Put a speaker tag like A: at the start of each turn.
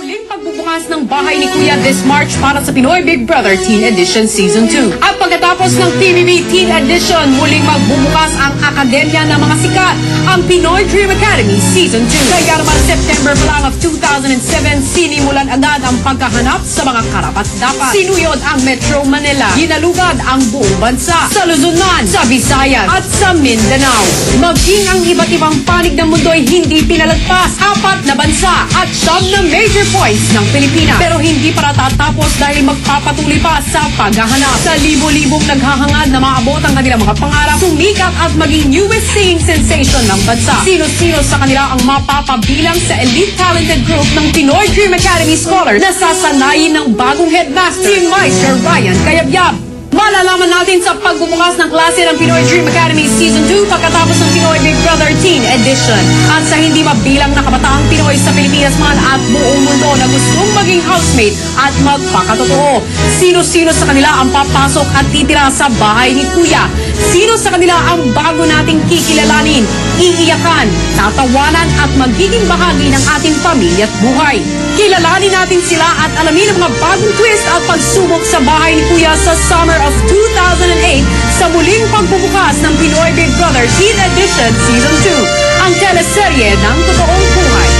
A: muling pagbubukas ng bahay ni Kuya this March para sa Pinoy Big Brother Teen Edition Season 2. At pagkatapos ng PBB Teen Edition, muling magbubukas ang akademya ng mga sikat, ang Pinoy Dream Academy Season 2. Kaya naman September pa lang of 2007, sinimulan agad ang pagkahanap sa mga karapat-dapat. Sinuyod ang Metro Manila, ginalugad ang buong bansa, sa Luzon, sa Visayas at sa Mindanao. Maging ang iba't ibang panig ng mundo ay hindi pinalagpas, 4 na bansa at 9 na major points ng Pilipinas. Pero hindi para tatapos dahil magpapatuloy pa sa paghahanap. Sa libo-libong naghahangad na maabot ang kanilang mga pangarap, sumikat at maging newest singing sensation ng bansa. Sino-sino sa kanila ang mapapabilang sa elite talented group ng Pinoy Dream Academy Scholar na sasanayin ng bagong headmaster, si Meister Ryan Cayabyab. Malalaman natin sa pagbubukas ng klase ng Pinoy Dream Academy Season 2 pagkatapos ng Pinoy Big Brother Teen Edition. At sa hindi mabilang na kabataang Pinoy sa Pilipinas man at buong mundo na gustong maging housemate at magpakatotoo. Sino-sino sa kanila ang papasok at titira sa bahay ni Kuya? Sino sa kanila ang bago nating kikilalanin, iiyakan, tatawanan at magiging bahagi ng ating pamilya at buhay? Kilalanin natin sila at alamin ang mga bagong twist at pagsubok sa bahay ni Kuya sa summer of 2008 sa muling pagbubukas ng Pinoy Big Brother Teen Edition Season 2, ang teleserye ng totoong buhay.